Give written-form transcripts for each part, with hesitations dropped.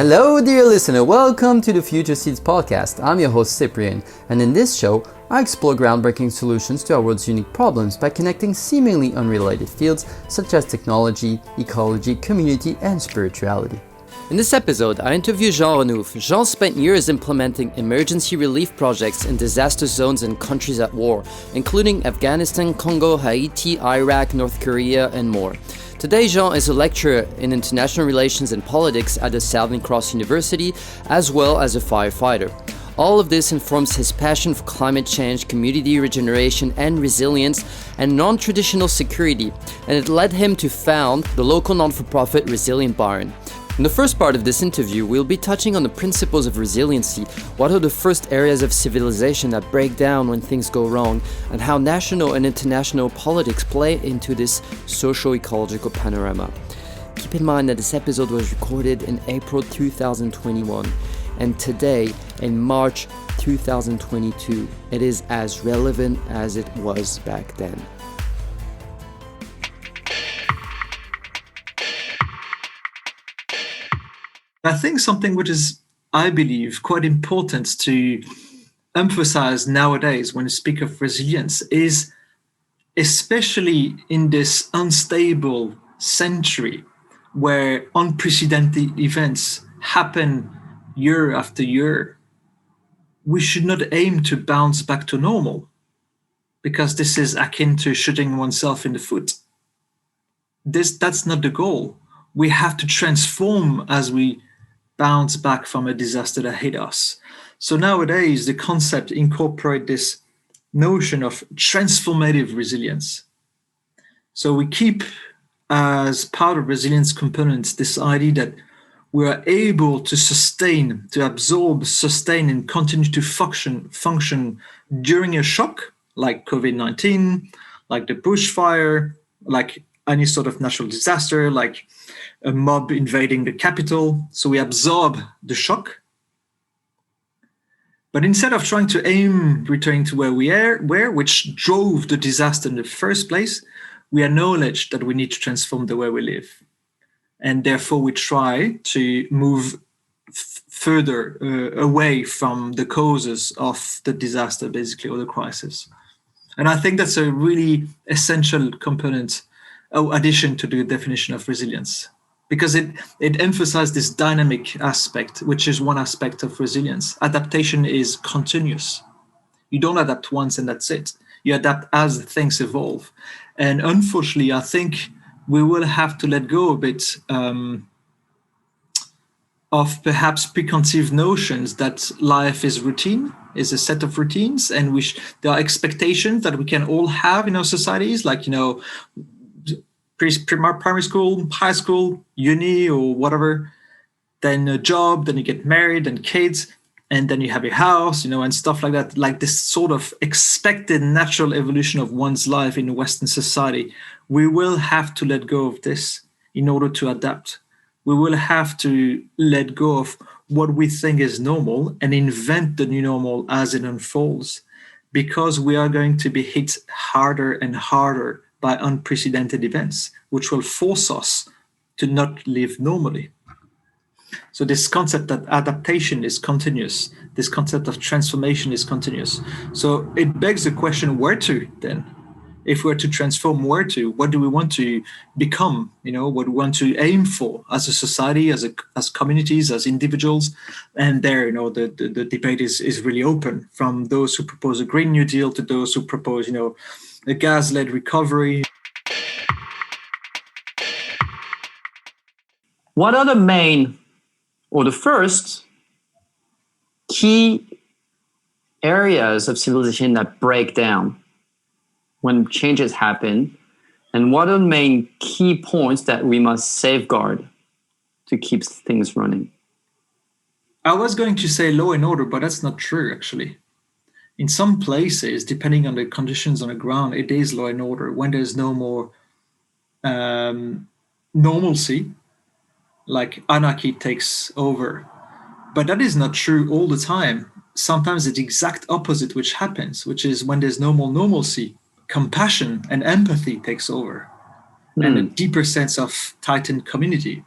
Hello, dear listener. Welcome to the Future Seeds podcast. I'm your host, Cyprian, and in this show, I explore groundbreaking solutions to our world's unique problems by connecting seemingly unrelated fields such as technology, ecology, community, and spirituality. In this episode, I interview Jean Renouf. Jean spent years implementing emergency relief projects in disaster zones and countries at war, including Afghanistan, Congo, Haiti, Iraq, North Korea, and more. Today, Jean is a lecturer in international relations and politics at the Southern Cross University, as well as a firefighter. All of this informs his passion for climate change, community regeneration and resilience, and non-traditional security, and it led him to found the local non-for-profit Resilient Bayern. In the first part of this interview, we'll be touching on the principles of resiliency, what are the first areas of civilization that break down when things go wrong, and how national and international politics play into this socio-ecological panorama. Keep in mind that this episode was recorded in April 2021, and today, in March 2022, it is as relevant as it was back then. I think something which is, I believe, quite important to emphasize nowadays when you speak of resilience is, especially in this unstable century where unprecedented events happen year after year, we should not aim to bounce back to normal, because this is akin to shooting oneself in the foot. That's not the goal. We have to transform as we bounce back from a disaster that hit us. So nowadays, the concept incorporates this notion of transformative resilience. So we keep as part of resilience components this idea that we are able to sustain, to absorb, sustain, and continue to function during a shock like COVID-19, like the bushfire, like any sort of natural disaster, like a mob invading the capital. So we absorb the shock. But instead of trying to aim returning to where we were, which drove the disaster in the first place, we acknowledge that we need to transform the way we live. And therefore we try to move further away from the causes of the disaster, basically, or the crisis. And I think that's a really essential component, addition to the definition of resilience, because it emphasizes this dynamic aspect, which is one aspect of resilience. Adaptation is continuous. You don't adapt once and that's it. You adapt as things evolve. And unfortunately, I think we will have to let go a bit of perhaps preconceived notions that life is routine, is a set of routines, and there are expectations that we can all have in our societies, like, primary school, high school, uni, or whatever, then a job, then you get married and kids, and then you have your house, and stuff like that, like this sort of expected natural evolution of one's life in Western society. We will have to let go of this in order to adapt. We will have to let go of what we think is normal and invent the new normal as it unfolds, because we are going to be hit harder and harder by unprecedented events, which will force us to not live normally. So this concept that adaptation is continuous, this concept of transformation is continuous. So it begs the question, where to then? If we're to transform, where to? What do we want to become? What do we want to aim for as a society, as communities, as individuals? And there, the debate is really open, from those who propose a Green New Deal to those who propose, a gas-led recovery. What are the main or the first key areas of civilization that break down when changes happen? And what are the main key points that we must safeguard to keep things running? I was going to say law and order, but that's not true, actually. In some places, depending on the conditions on the ground, it is law and order. When there's no more normalcy, like anarchy takes over. But that is not true all the time. Sometimes it's the exact opposite which happens, which is when there's no more normalcy, compassion and empathy takes over, and a deeper sense of tightened community.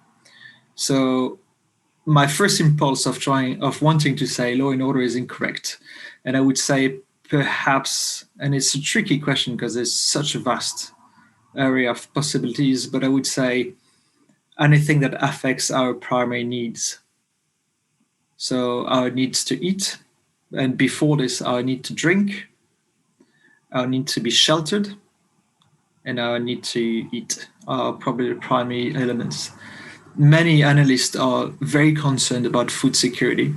So my first impulse of wanting to say law and order is incorrect. And I would say perhaps, and it's a tricky question because there's such a vast area of possibilities, but I would say anything that affects our primary needs. So our needs to eat, and before this, our need to drink, our need to be sheltered, and our need to eat are probably the primary elements. Many analysts are very concerned about food security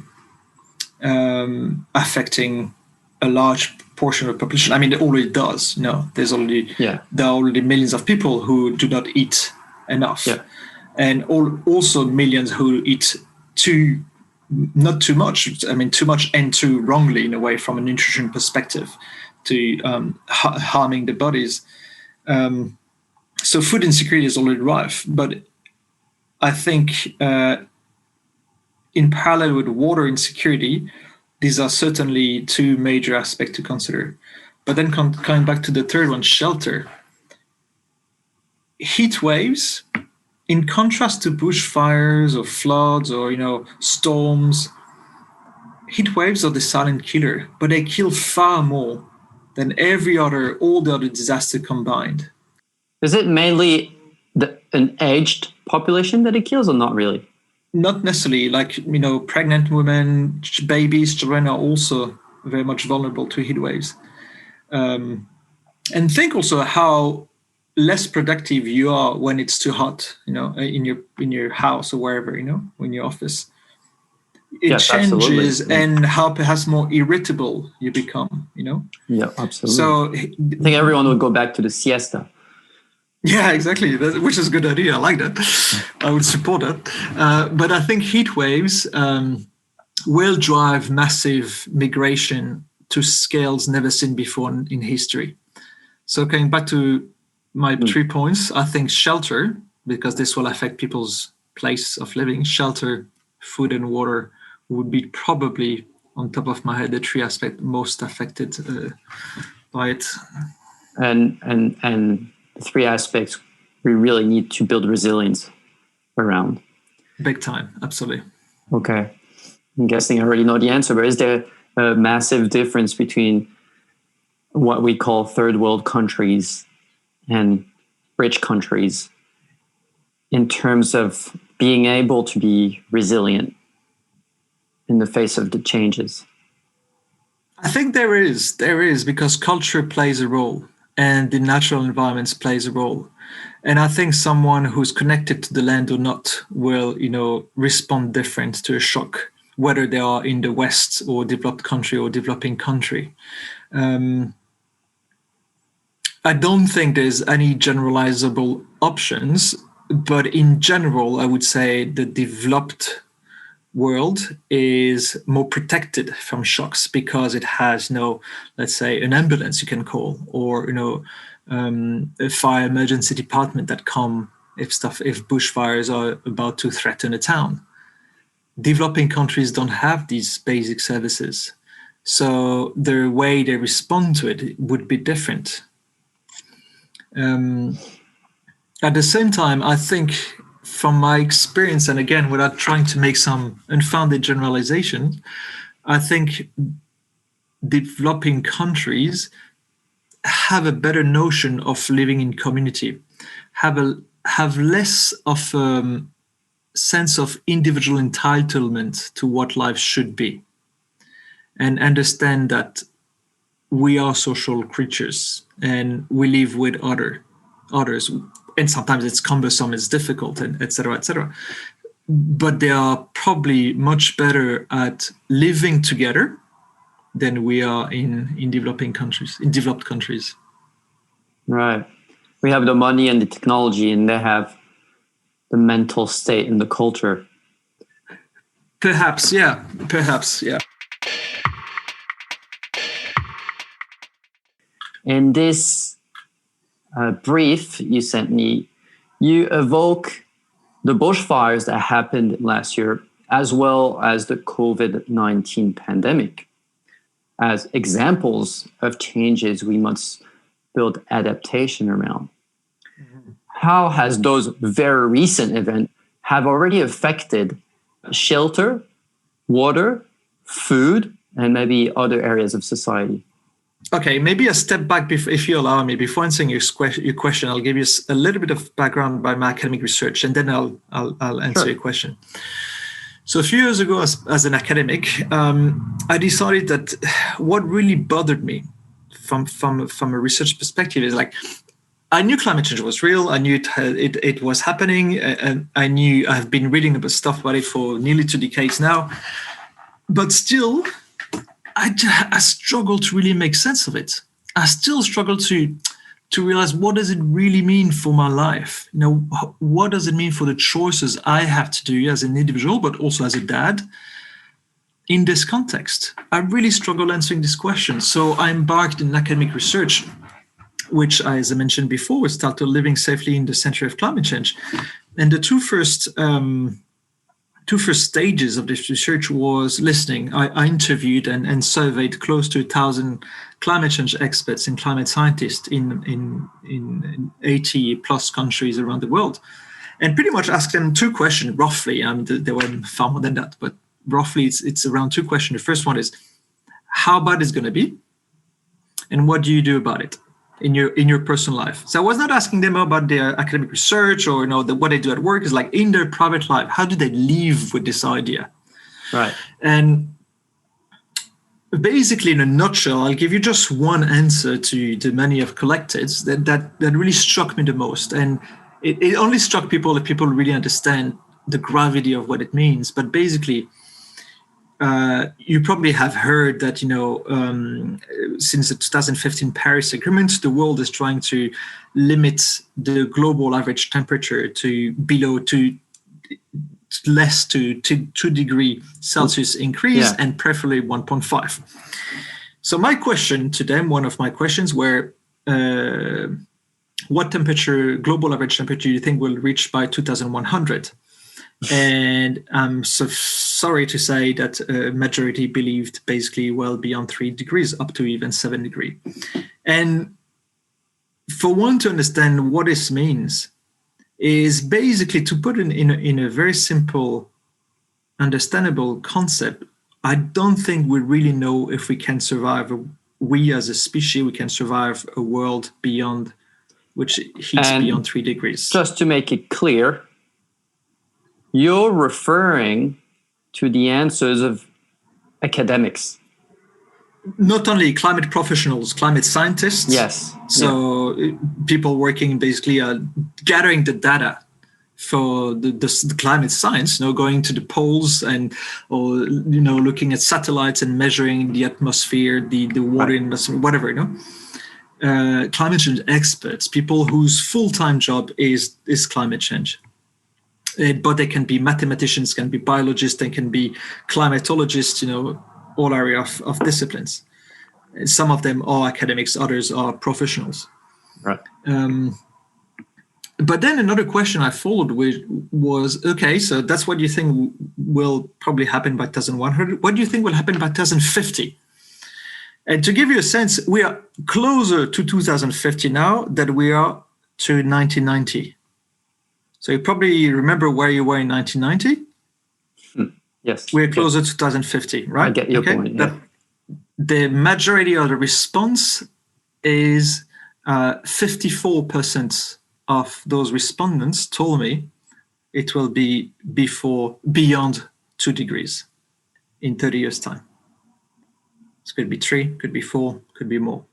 affecting a large portion of the population. I mean, it already does. No, there are already millions of people who do not eat enough, and also millions who eat not too much. I mean, too much and too wrongly in a way from a nutrition perspective, to harming the bodies. So food insecurity is already rife, but I think in parallel with water insecurity, these are certainly two major aspects to consider. But then coming back to the third one, shelter. Heat waves, in contrast to bushfires or floods or storms, heat waves are the silent killer, but they kill far more than all the other disasters combined. Is it mainly an aged population that it kills, or not really? Not necessarily. Like, pregnant women, babies, children are also very much vulnerable to heat waves. And think also how less productive you are when it's too hot, in your house or wherever, in your office. It changes, absolutely. And how perhaps more irritable you become, Yeah, absolutely. So I think everyone would go back to the siesta. Yeah, exactly. Which is a good idea. I like that. I would support that. But I think heat waves will drive massive migration to scales never seen before in history. So going back to my 3 points, I think shelter, because this will affect people's place of living, shelter, food and water would be probably, on top of my head, the 3 aspects most affected by it. And 3 aspects we really need to build resilience around. Big time, absolutely. Okay. I'm guessing I already know the answer, but is there a massive difference between what we call third world countries and rich countries in terms of being able to be resilient in the face of the changes? I think there is, because culture plays a role and the natural environments plays a role. And I think someone who's connected to the land or not will, respond different to a shock, whether they are in the West or developed country or developing country. I don't think there's any generalizable options, but in general, I would say the developed world is more protected from shocks because it has let's say, an ambulance you can call, or a fire emergency department that come if bushfires are about to threaten a town. Developing countries don't have these basic services, so the way they respond to it would be different. At the same time, I think from my experience, and again, without trying to make some unfounded generalization, I think developing countries have a better notion of living in community, have less of a sense of individual entitlement to what life should be, and understand that we are social creatures and we live with others. And sometimes it's cumbersome, it's difficult, and et cetera, but they are probably much better at living together than we are in developed countries. Right. We have the money and the technology, and they have the mental state and the culture. Perhaps, yeah. In this brief you sent me, you evoke the bushfires that happened last year, as well as the COVID-19 pandemic, as examples of changes we must build adaptation around. Mm-hmm. How has those very recent events have already affected shelter, water, food, and maybe other areas of society. Okay, maybe a step back, if you allow me, before answering your question, I'll give you a little bit of background by my academic research, and then I'll answer your question. So a few years ago, as an academic, I decided that what really bothered me from a research perspective is like, I knew climate change was real. I knew it was happening. And I knew I've been reading about stuff about it for nearly 2 decades now. But still, I struggle to really make sense of it. I still struggle to realize, what does it really mean for my life? You know, what does it mean for the choices I have to do as an individual, but also as a dad in this context? I really struggle answering this question. So I embarked in academic research, which, as I mentioned before, was titled Living Safely in the Century of Climate Change. And the two first stages of this research was listening. I interviewed and surveyed close to 1,000 climate change experts and climate scientists in 80 plus countries around the world, and pretty much asked them 2 questions roughly. There were far more than that, but roughly it's around 2 questions. The first one is, how bad is it going to be, and what do you do about it in your personal life? So I was not asking them about their academic research or what they do at work. Is like in their private life, how do they live with this idea? Right. And basically, in a nutshell, I'll give you just one answer to the many I've collected that really struck me the most. And it only struck people if people really understand the gravity of what it means. But basically, you probably have heard that, since the 2015 Paris Agreement, the world is trying to limit the global average temperature to below less to 2 degrees Celsius increase, and preferably 1.5. So my question to them, one of my questions were, what temperature, global average temperature, do you think will reach by 2100? And I'm so sorry to say that a majority believed basically well beyond 3 degrees, up to even 7 degrees. And for one to understand what this means is basically to put it in a very simple, understandable concept. I don't think we really know if we can survive, we as a species, we can survive a world beyond, which heats beyond 3 degrees. Just to make it clear, you're referring to the answers of academics. Not only climate professionals, climate scientists. Yes. So people working basically gathering the data for the climate science, going to the poles or looking at satellites and measuring the atmosphere, the water in the whatever, climate change experts, people whose full-time job is climate change. But they can be mathematicians, can be biologists, they can be climatologists, all area of disciplines. Some of them are academics, others are professionals. Right. But then another question I followed with was, okay, so that's what you think will probably happen by 2100. What do you think will happen by 2050? And to give you a sense, we are closer to 2050 now than we are to 1990. So you probably remember where you were in 1990. Yes. We're closer to 2050, right? I get your point. Yeah. The majority of the response is 54% of those respondents told me it will be beyond 2 degrees in 30 years' time. It could be 3, could be 4, could be more.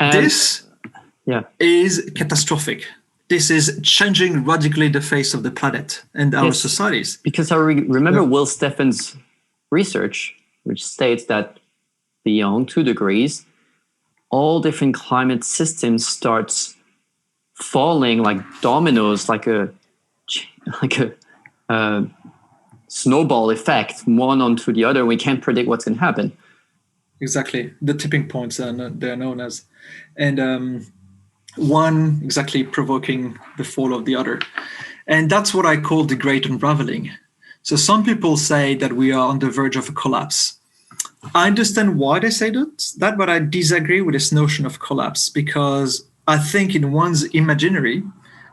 And this is catastrophic. This is changing radically the face of the planet and our societies. Because I remember Will Steffen's research, which states that beyond 2 degrees, all different climate systems starts falling like dominoes, like a snowball effect, one onto the other. We can't predict what's going to happen. Exactly. The tipping points, they're known as. And one exactly provoking the fall of the other. And that's what I call the great unraveling. So some people say that we are on the verge of a collapse. I understand why they say that, but I disagree with this notion of collapse, because I think in one's imaginary,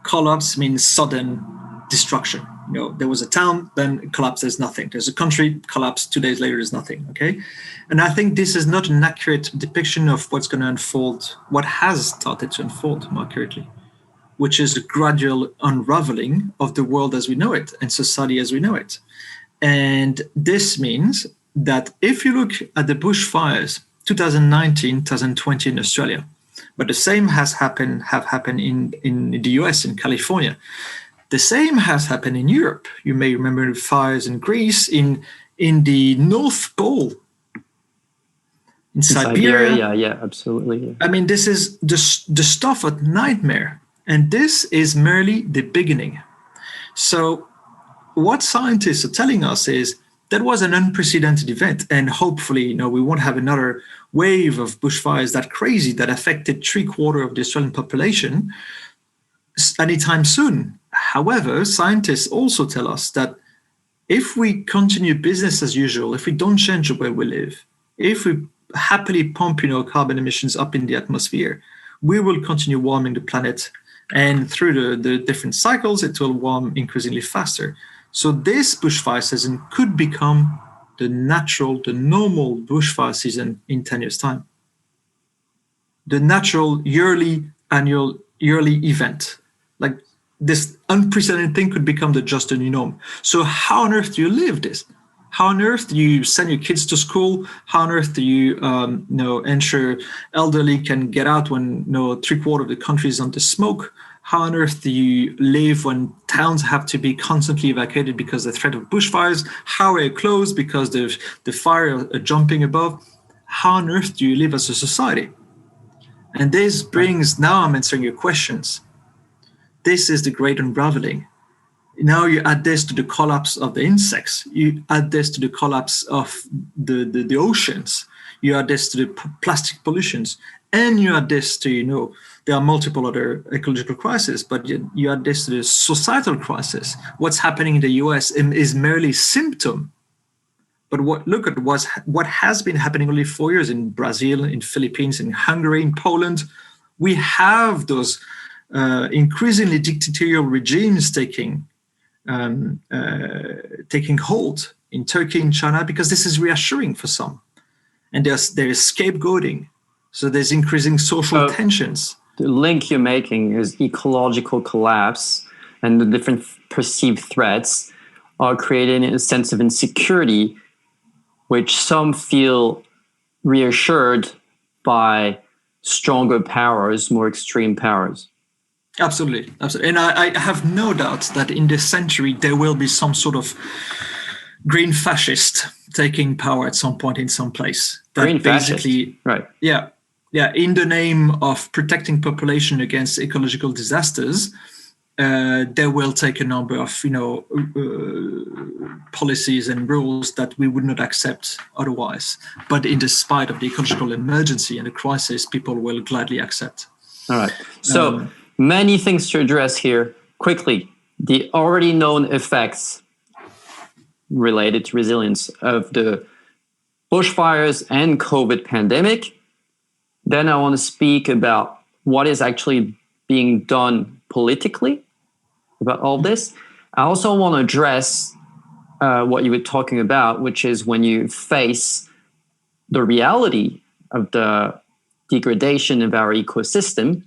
collapse means sudden destruction. There was a town, then it collapsed, there's nothing. There's a country, collapsed, 2 days later, there's nothing, okay? And I think this is not an accurate depiction of what's going to unfold, what has started to unfold more accurately, which is a gradual unraveling of the world as we know it and society as we know it. And this means that if you look at the bushfires, 2019, 2020 in Australia, but the same have happened in the US, in California. The same has happened in Europe. You may remember the fires in Greece, in the North Pole, in Siberia. Yeah, absolutely. Yeah. I mean, this is the stuff of nightmare. And this is merely the beginning. So what scientists are telling us is that was an unprecedented event. And hopefully, we won't have another wave of bushfires that crazy that affected 3/4 of the Australian population anytime soon. However, scientists also tell us that if we continue business as usual, if we don't change the way we live, if we happily pump, carbon emissions up in the atmosphere, we will continue warming the planet. And through the different cycles, it will warm increasingly faster. So this bushfire season could become the normal bushfire season in 10 years' time. The natural yearly event. Like this unprecedented thing could become just a new norm. So how on earth do you live this? How on earth do you send your kids to school? How on earth do you ensure elderly can get out when 3/4 of the country is under smoke? How on earth do you live when towns have to be constantly evacuated because of the threat of bushfires? How are you closed because the fire are jumping above? How on earth do you live as a society? And this brings, now I'm answering your questions. This is the great unraveling. Now you add this to the collapse of the insects. You add this to the collapse of the oceans. You add this to the plastic pollutions. And you add this to, there are multiple other ecological crises, but you add this to the societal crisis. What's happening in the US is merely symptom. But look at what has been happening only 4 years in Brazil, in Philippines, in Hungary, in Poland. We have those increasingly dictatorial regimes taking hold in Turkey and China, because this is reassuring for some. And there is scapegoating. So there's increasing social tensions. The link you're making is ecological collapse and the different perceived threats are creating a sense of insecurity, which some feel reassured by stronger powers, more extreme powers. Absolutely. And I have no doubt that in this century, there will be some sort of green fascist taking power at some point in some place. Green fascist, right. Yeah, in the name of protecting population against ecological disasters, they will take a number of, policies and rules that we would not accept otherwise. But in despite of the ecological emergency and the crisis, people will gladly accept. All right. So many things to address here. Quickly, the already known effects related to resilience of the bushfires and COVID pandemic. Then I want to speak about what is actually being done politically about all this. I also want to address what you were talking about, which is when you face the reality of the degradation of our ecosystem,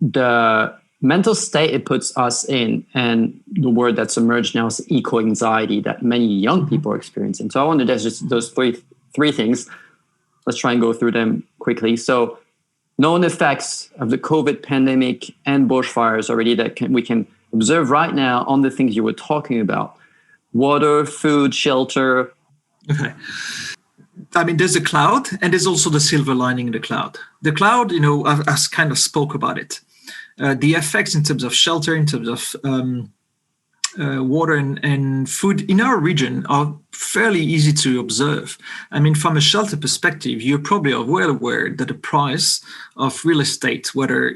the mental state it puts us in, and the word that's emerged now is eco-anxiety that many young people are experiencing. So I want to address just those three things. Let's try and go through them quickly. So known effects of the COVID pandemic and bushfires already that we can observe right now on the things you were talking about. Water, food, shelter. Okay. I mean, there's a cloud and there's also the silver lining in the cloud. The cloud, I kind of spoke about it. The effects in terms of shelter, in terms of water and food in our region are fairly easy to observe. I mean, from a shelter perspective, you're probably well aware that the price of real estate, whether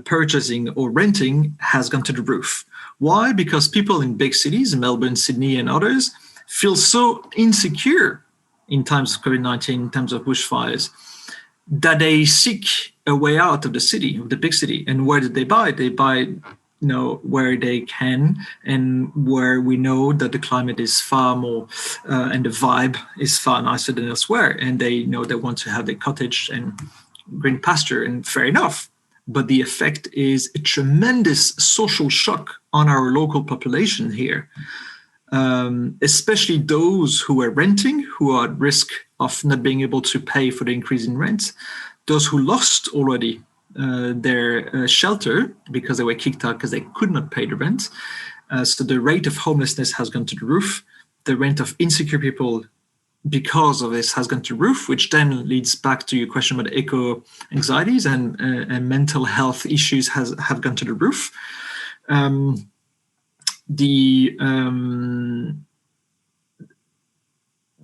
purchasing or renting, has gone to the roof. Why? Because people in big cities, Melbourne, Sydney, and others, feel so insecure in times of COVID-19, in terms of bushfires, that they seek a way out of the city, of the big city. And where did they buy? They buy where they can, and where we know that the climate is far more and the vibe is far nicer than elsewhere, and they know they want to have their cottage and green pasture, and fair enough. But the effect is a tremendous social shock on our local population here, especially those who are renting, who are at risk of not being able to pay for the increase in rent, those who lost already their shelter because they were kicked out because they could not pay the rent. So the rate of homelessness has gone to the roof. The rate of insecure people because of this has gone to the roof, which then leads back to your question about eco anxieties and mental health issues have gone to the roof.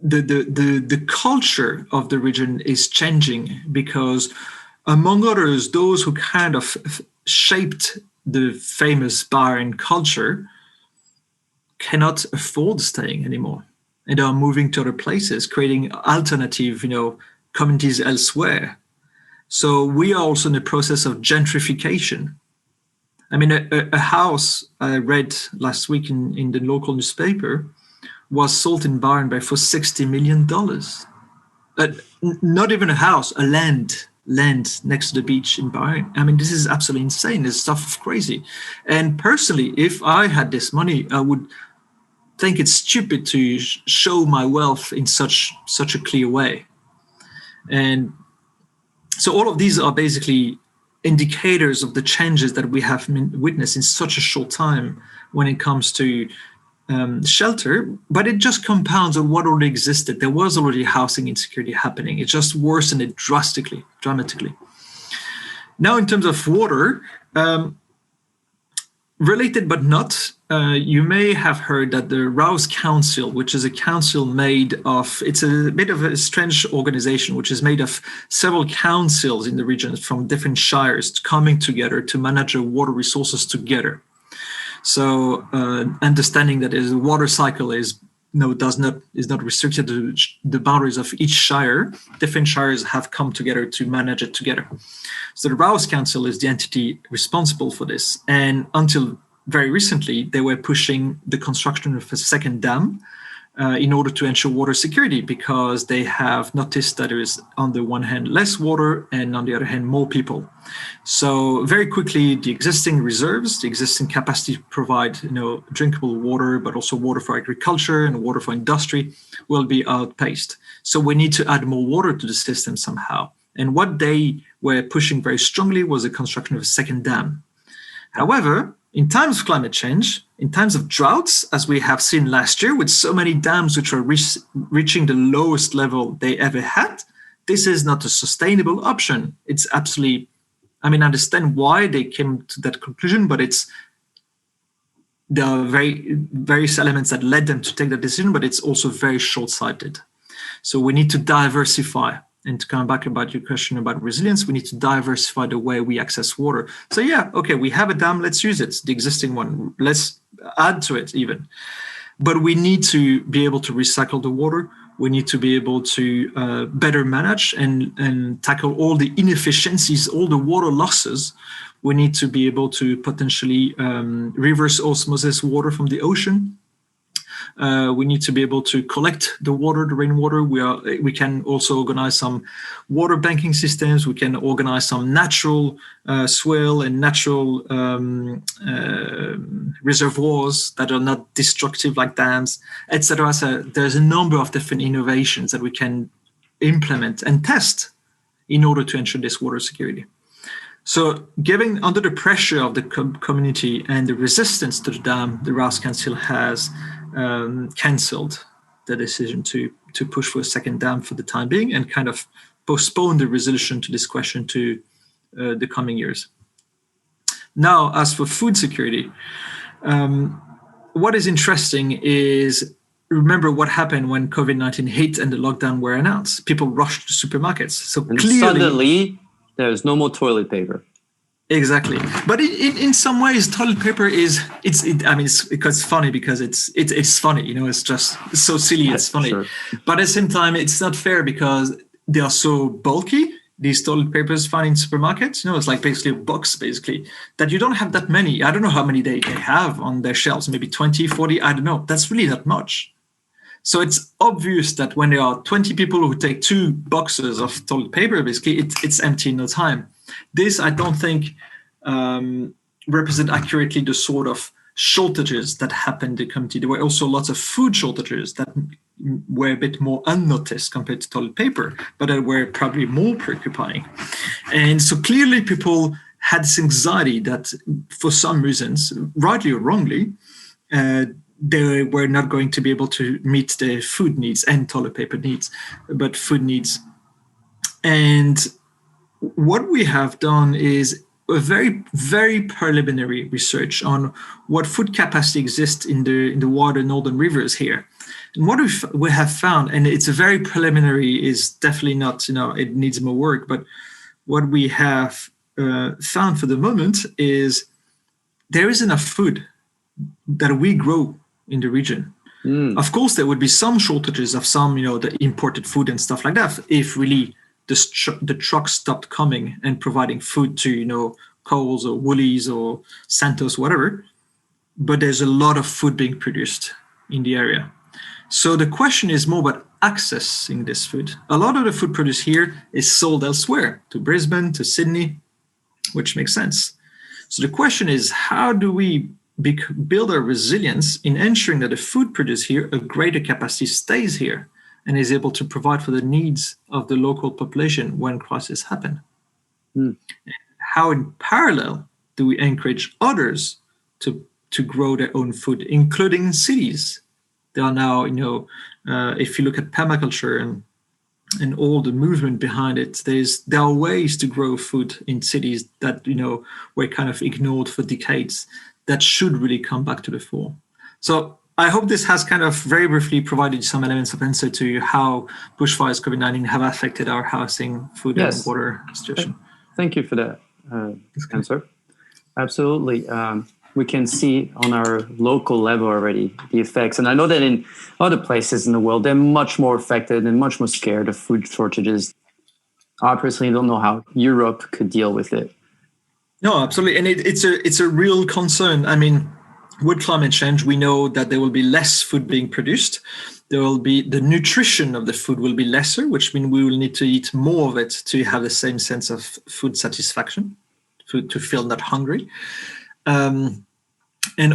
The culture of the region is changing because, among others, those who kind of shaped the famous Bahrain culture cannot afford staying anymore, and are moving to other places, creating alternative, communities elsewhere. So we are also in the process of gentrification. I mean, a house I read last week in the local newspaper was sold in Bahrain for $60 million. Not even a house, a land next to the beach in Bahrain. I mean, this is absolutely insane. This stuff crazy. And personally, if I had this money, I would think it's stupid to show my wealth in such a clear way. And so all of these are basically indicators of the changes that we have witnessed in such a short time when it comes to shelter, but it just compounds on what already existed. There was already housing insecurity happening. It just worsened it dramatically. Now, in terms of water, related but not, you may have heard that the Rouse Council, which is a council it's a bit of a strange organization, which is made of several councils in the region from different shires coming together to manage the water resources together. So understanding that the water cycle is not restricted to the boundaries of each shire. Different shires have come together to manage it together. So the Rouse Council is the entity responsible for this. And until very recently, they were pushing the construction of a second dam in order to ensure water security, because they have noticed that there is, on the one hand, less water, and on the other hand, more people. So very quickly, the existing reserves, the existing capacity to provide drinkable water, but also water for agriculture and water for industry, will be outpaced. So we need to add more water to the system somehow. And what they were pushing very strongly was the construction of a second dam. However, in times of climate change, in times of droughts, as we have seen last year, with so many dams which are reaching the lowest level they ever had, this is not a sustainable option. It's absolutely, I understand why they came to that conclusion, but there are various elements that led them to take that decision, but it's also very short-sighted. So we need to diversify. And to come back about your question about resilience, we need to diversify the way we access water. So we have a dam, let's use it, the existing one. Let's add to it even. But we need to be able to recycle the water. We need to be able to better manage and tackle all the inefficiencies, all the water losses. We need to be able to potentially reverse osmosis water from the ocean. We need to be able to collect the water, the rainwater. We can also organize some water banking systems. We can organize some natural swale and natural reservoirs that are not destructive like dams, etc. So there's a number of different innovations that we can implement and test in order to ensure this water security. So given under the pressure of the community and the resistance to the dam, the Rouse Council has cancelled the decision to push for a second dam for the time being, and kind of postpone the resolution to this question to the coming years. Now, as for food security, what is interesting is, remember what happened when COVID-19 hit and the lockdown were announced. People rushed to supermarkets. So and clearly, suddenly, there's no more toilet paper. Exactly, but in some ways, toilet paper it's funny because it's funny, it's just so silly, it's funny. Sure. But at the same time, it's not fair because they are so bulky. these toilet papers found in supermarkets. It's like basically a box, basically, that you don't have that many. I don't know how many they have on their shelves, maybe 20, 40, I don't know. That's really not much. So it's obvious that when there are 20 people who take 2 boxes of toilet paper, basically, it's empty in no time. This, I don't think, represent accurately the sort of shortages that happened in the community. There were also lots of food shortages that were a bit more unnoticed compared to toilet paper, but that were probably more preoccupying. And so clearly people had this anxiety that for some reasons, rightly or wrongly, they were not going to be able to meet their food needs and toilet paper needs, but food needs. And what we have done is a very, very preliminary research on what food capacity exists in the water northern rivers here. And what we have found, and it's a very preliminary, is definitely not, it needs more work, but what we have found for the moment is there is enough food that we grow in the region. Of course, there would be some shortages of some, the imported food and stuff like that, if really the trucks stopped coming and providing food to, Coles or Woolies or Santos, whatever. But there's a lot of food being produced in the area. So the question is more about accessing this food. A lot of the food produced here is sold elsewhere, to Brisbane, to Sydney, which makes sense. So the question is, how do we build our resilience in ensuring that the food produced here, a greater capacity, stays here and is able to provide for the needs of the local population when crises happen? How in parallel do we encourage others to grow their own food, including in cities? There are now, if you look at permaculture and all the movement behind it, there are ways to grow food in cities that, were kind of ignored for decades that should really come back to the fore. So I hope this has kind of very briefly provided some elements of answer to how bushfires, COVID-19 have affected our housing, food, and water situation. Thank you for that answer. Absolutely. We can see on our local level already the effects. And I know that in other places in the world, they're much more affected and much more scared of food shortages. I personally don't know how Europe could deal with it. No, absolutely. And it's a real concern. I mean, with climate change, we know that there will be less food being produced. There will be the nutrition of the food will be lesser, which means we will need to eat more of it to have the same sense of food satisfaction, to feel not hungry. And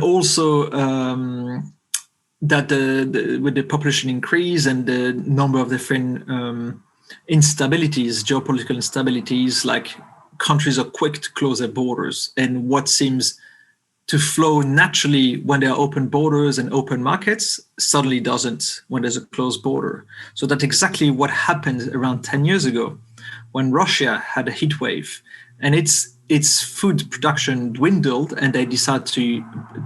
also that with the population increase and the number of different instabilities, geopolitical instabilities, like countries are quick to close their borders, and what seems to flow naturally when there are open borders and open markets suddenly doesn't when there's a closed border. So that's exactly what happened around 10 years ago when Russia had a heat wave and its food production dwindled, and they decided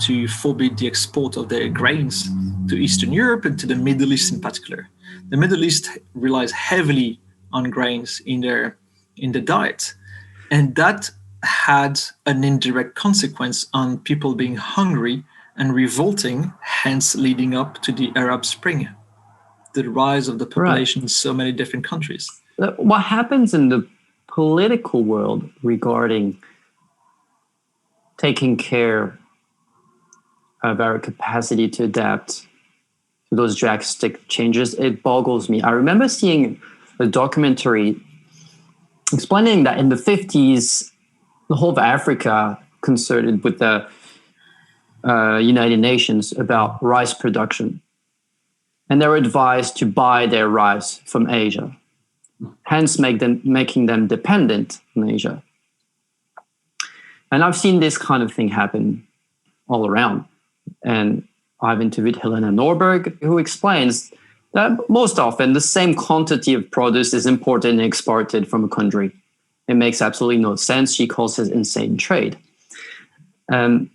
to forbid the export of their grains to Eastern Europe and to the Middle East in particular. The Middle East relies heavily on grains in the diet, and that had an indirect consequence on people being hungry and revolting, hence leading up to the Arab Spring, the rise of the population in so many different countries. What happens in the political world regarding taking care of our capacity to adapt to those drastic changes, it boggles me. I remember seeing a documentary explaining that in the 50s, the whole of Africa concerted with the United Nations about rice production. And they were advised to buy their rice from Asia, hence making them dependent on Asia. And I've seen this kind of thing happen all around. And I've interviewed Helena Norberg, who explains that most often the same quantity of produce is imported and exported from a country. It makes absolutely no sense. She calls it insane trade. And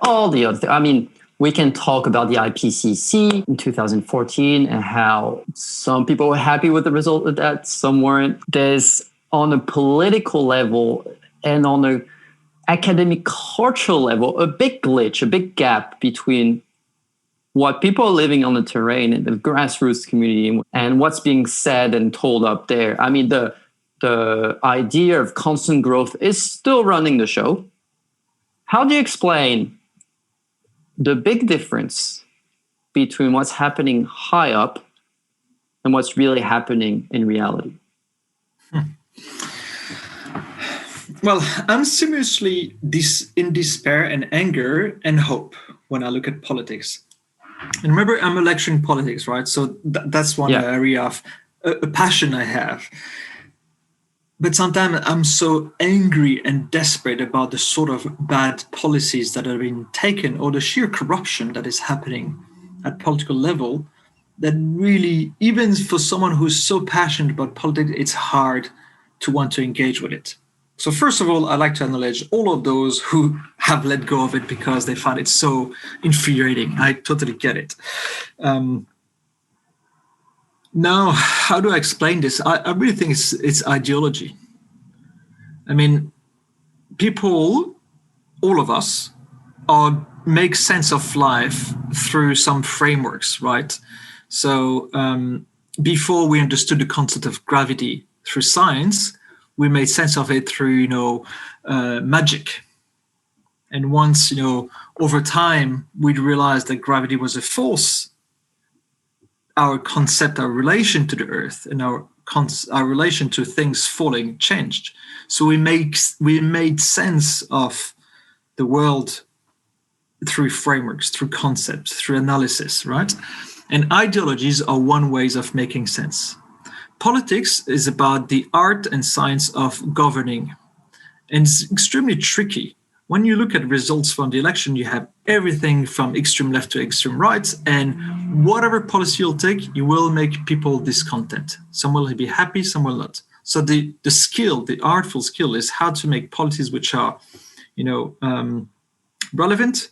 all the other, we can talk about the IPCC in 2014 and how some people were happy with the result of that, some weren't. There's on a political level and on an academic cultural level, a big glitch, a big gap between what people living on the terrain in the grassroots community and what's being said and told up there. I mean, the idea of constant growth is still running the show. How do you explain the big difference between what's happening high up and what's really happening in reality? Well, I'm seriously in despair and anger and hope when I look at politics. And remember, I'm a lecturer in politics, right? So that's one area of a passion I have. But sometimes I'm so angry and desperate about the sort of bad policies that are being taken or the sheer corruption that is happening at political level that really, even for someone who's so passionate about politics, it's hard to want to engage with it. So first of all, I'd like to acknowledge all of those who have let go of it because they find it so infuriating. I totally get it. Now, how do I explain this? I really think it's ideology. I mean, people, all of us, make sense of life through some frameworks, right? So before we understood the concept of gravity through science, we made sense of it through, magic. And once, over time, we'd realized that gravity was a force, our concept, our relation to the earth and our relation to things falling changed. So we made sense of the world through frameworks, through concepts, through analysis, right? And ideologies are one ways of making sense. Politics is about the art and science of governing. And it's extremely tricky. When you look at results from the election, you have everything from extreme left to extreme right. And whatever policy you'll take, you will make people discontent. Some will be happy, some will not. So the skill, the artful skill is how to make policies which are, relevant,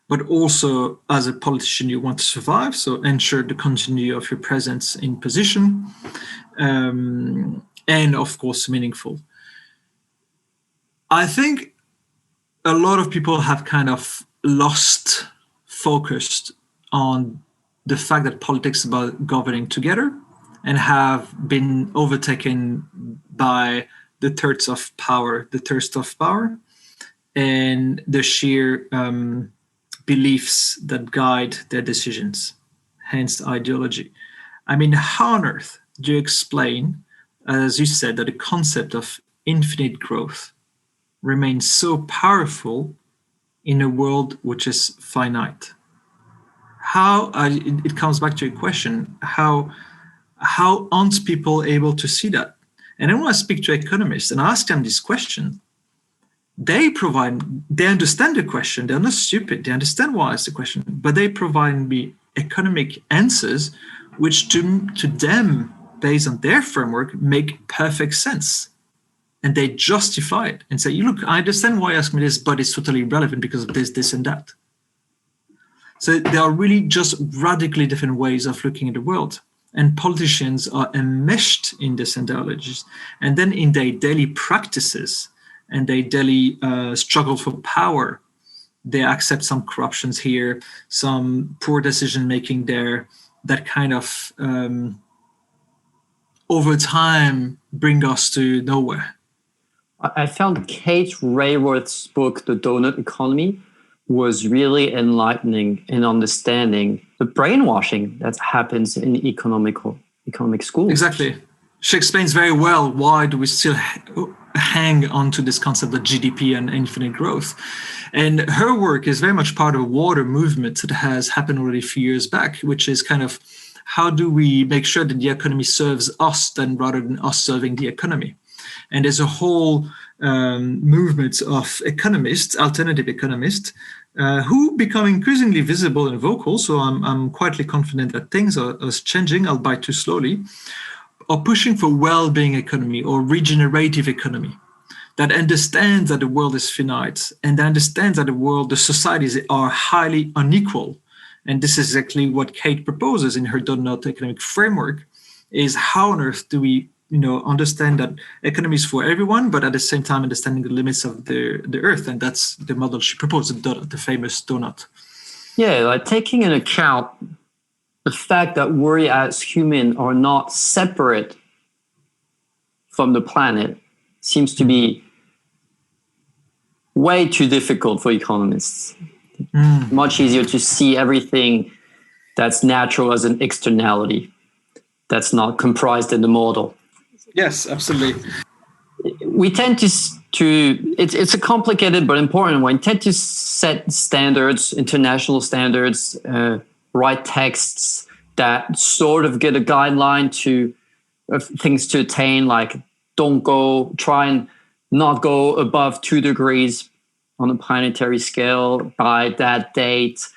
but also as a politician, you want to survive. So ensure the continuity of your presence in position, and of course, meaningful. I think a lot of people have kind of focused on the fact that politics is about governing together and have been overtaken by the thirst of power, and the sheer beliefs that guide their decisions, hence ideology. I mean, how on earth do you explain, as you said, that the concept of infinite growth remains so powerful in a world which is finite? It comes back to your question, how aren't people able to see that? And then when I speak to economists and ask them this question, they understand the question. They're not stupid. They understand why it's the question, but they provide me economic answers, which to them, based on their framework, make perfect sense. And they justify it and say, look, I understand why you ask me this, but it's totally irrelevant because of this, and that. So there are really just radically different ways of looking at the world. And politicians are enmeshed in these ideologies. And then in their daily practices and their daily struggle for power, they accept some corruptions here, some poor decision-making there, that kind of, over time, bring us to nowhere. I found Kate Raworth's book, The Donut Economy, was really enlightening in understanding the brainwashing that happens in economic schools. Exactly. She explains very well why do we still hang on to this concept of GDP and infinite growth. And her work is very much part of a water movement that has happened already a few years back, which is kind of how do we make sure that the economy serves us rather than us serving the economy. And there's a whole movement of economists, alternative economists, who become increasingly visible and vocal. So I'm quietly confident that things are changing, albeit too slowly, are pushing for well-being economy or regenerative economy that understands that the world is finite and understands that the societies are highly unequal. And this is exactly what Kate proposes in her Donut economic framework, is how on earth do we understand that economy is for everyone, but at the same time understanding the limits of the earth. And that's the model she proposed, the famous donut. Yeah, like taking into account the fact that we as humans are not separate from the planet seems to be way too difficult for economists. Much easier to see everything that's natural as an externality that's not comprised in the model. Yes, absolutely. We tend to it's a complicated but important one. We tend to set standards, international standards, write texts that sort of get a guideline to things to attain, like try and not go above 2 degrees on a planetary scale by that date.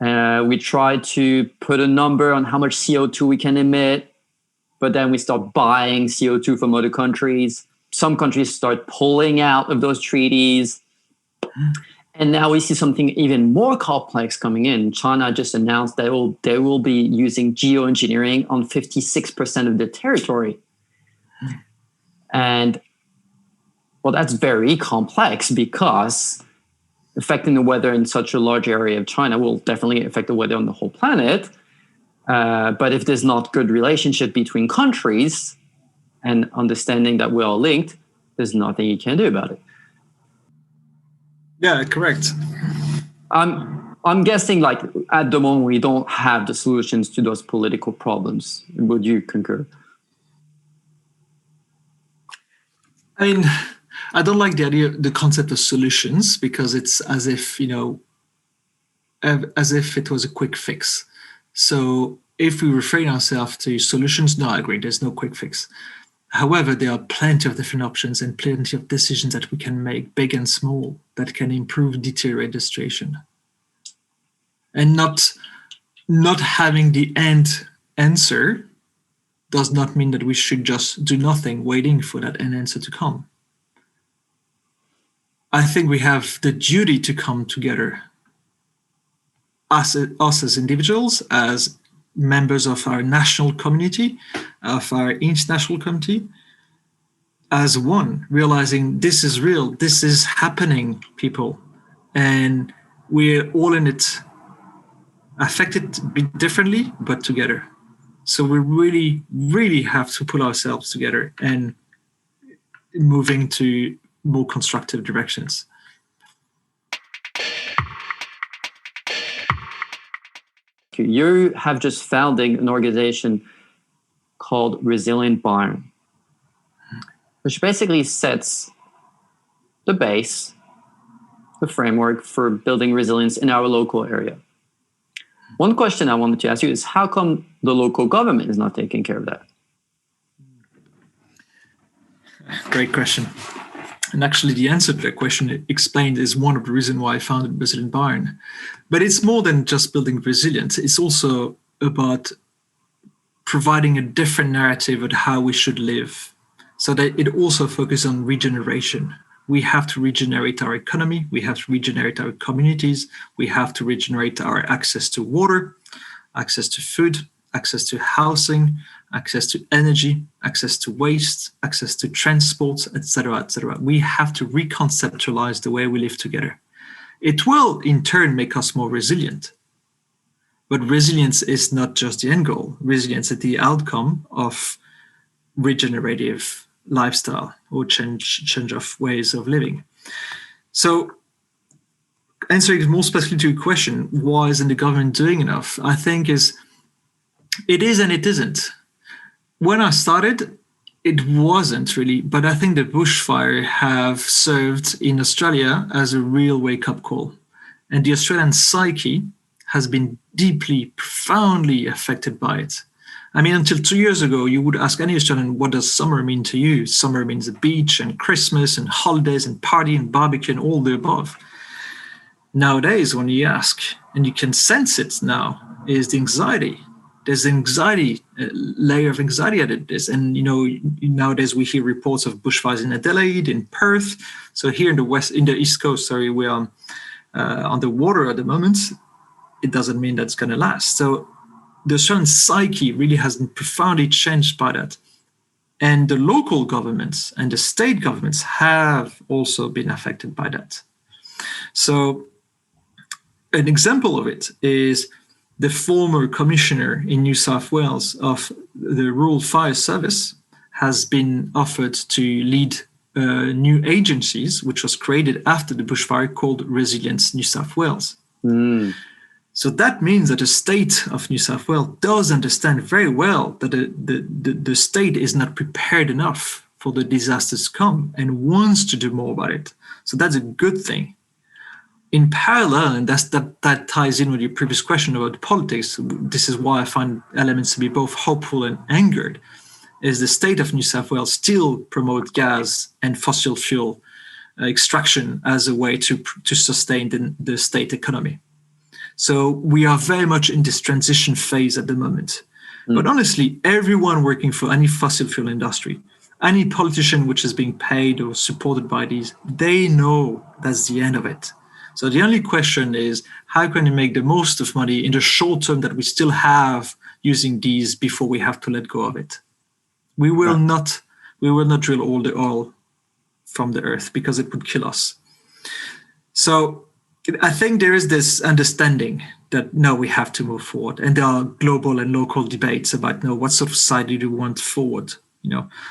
We try to put a number on how much CO2 we can emit, but then we start buying CO2 from other countries. Some countries start pulling out of those treaties. And now we see something even more complex coming in. China just announced that they will be using geoengineering on 56% of their territory. And well, that's very complex because affecting the weather in such a large area of China will definitely affect the weather on the whole planet. But if there's not good relationship between countries and understanding that we're all linked, there's nothing you can do about it. Yeah, correct. I'm guessing, like, at the moment we don't have the solutions to those political problems. Would you concur? I mean, I don't like the concept of solutions, because it's as if, as if it was a quick fix. So if we refrain ourselves to solutions, no, I agree, there's no quick fix. However, there are plenty of different options and plenty of decisions that we can make, big and small, that can improve, deteriorate the situation. And not having the end answer does not mean that we should just do nothing, waiting for that end answer to come. I think we have the duty to come together, us as individuals, as members of our national community, of our international community, as one, realizing this is real, this is happening, people, and we're all in it, affected differently, but together. So we really, really have to pull ourselves together and moving to more constructive directions. You have just founded an organization called Resilient Bayern, which basically sets the base, the framework for building resilience in our local area. One question I wanted to ask you is, how come the local government is not taking care of that? Great question. And actually, the answer to that question explained is one of the reasons why I founded Resilient Bayern. But it's more than just building resilience. It's also about providing a different narrative of how we should live, so that it also focuses on regeneration. We have to regenerate our economy. We have to regenerate our communities. We have to regenerate our access to water, access to food, access to housing, access to energy, access to waste, access to transport, etc., etc. We have to reconceptualize the way we live together. It will, in turn, make us more resilient. But resilience is not just the end goal. Resilience is the outcome of regenerative lifestyle or change of ways of living. So, answering more specifically to your question, why isn't the government doing enough? I think it is and it isn't. When I started, it wasn't really, but I think the bushfire have served in Australia as a real wake-up call. And the Australian psyche has been deeply, profoundly affected by it. I mean, until 2 years ago, you would ask any Australian, what does summer mean to you? Summer means the beach and Christmas and holidays and party and barbecue and all the above. Nowadays, when you ask, and you can sense it now, is the anxiety. There's anxiety, a layer of anxiety added this. And, nowadays we hear reports of bushfires in Adelaide, in Perth. So here in the East Coast, we are on the water at the moment. It doesn't mean that's going to last. So the Australian psyche really has been profoundly changed by that. And the local governments and the state governments have also been affected by that. So an example of it is the former commissioner in New South Wales of the Rural Fire Service has been offered to lead new agencies, which was created after the bushfire, called Resilience New South Wales. So that means that the state of New South Wales does understand very well that the state is not prepared enough for the disasters to come and wants to do more about it. So that's a good thing. In parallel, and that ties in with your previous question about politics, this is why I find elements to be both hopeful and angered, is the state of New South Wales still promote gas and fossil fuel extraction as a way to sustain the state economy. So we are very much in this transition phase at the moment. But honestly, everyone working for any fossil fuel industry, any politician which is being paid or supported by these, they know that's the end of it. So the only question is, how can we make the most of money in the short term that we still have using these before we have to let go of it? We will not drill all the oil from the earth because it would kill us. So I think there is this understanding that no, we have to move forward, and there are global and local debates about what sort of society do we want forward.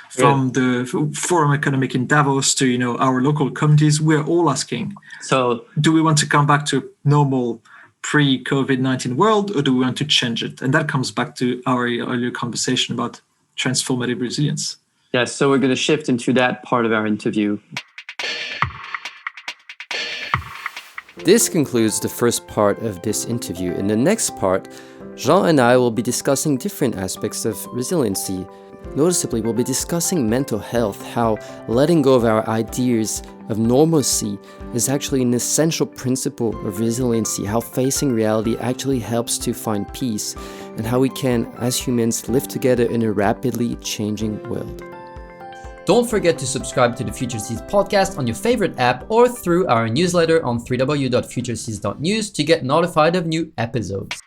From the Forum Economic in Davos to our local communities, we're all asking: so, do we want to come back to normal pre-COVID-19 world, or do we want to change it? And that comes back to our earlier conversation about transformative resilience. Yes, so we're going to shift into that part of our interview. This concludes the first part of this interview. In the next part, Jean and I will be discussing different aspects of resiliency. Noticeably, we'll be discussing mental health, how letting go of our ideas of normalcy is actually an essential principle of resiliency, how facing reality actually helps to find peace, and how we can, as humans, live together in a rapidly changing world. Don't forget to subscribe to the Future Seeds podcast on your favorite app or through our newsletter on www.futureseeds.news to get notified of new episodes.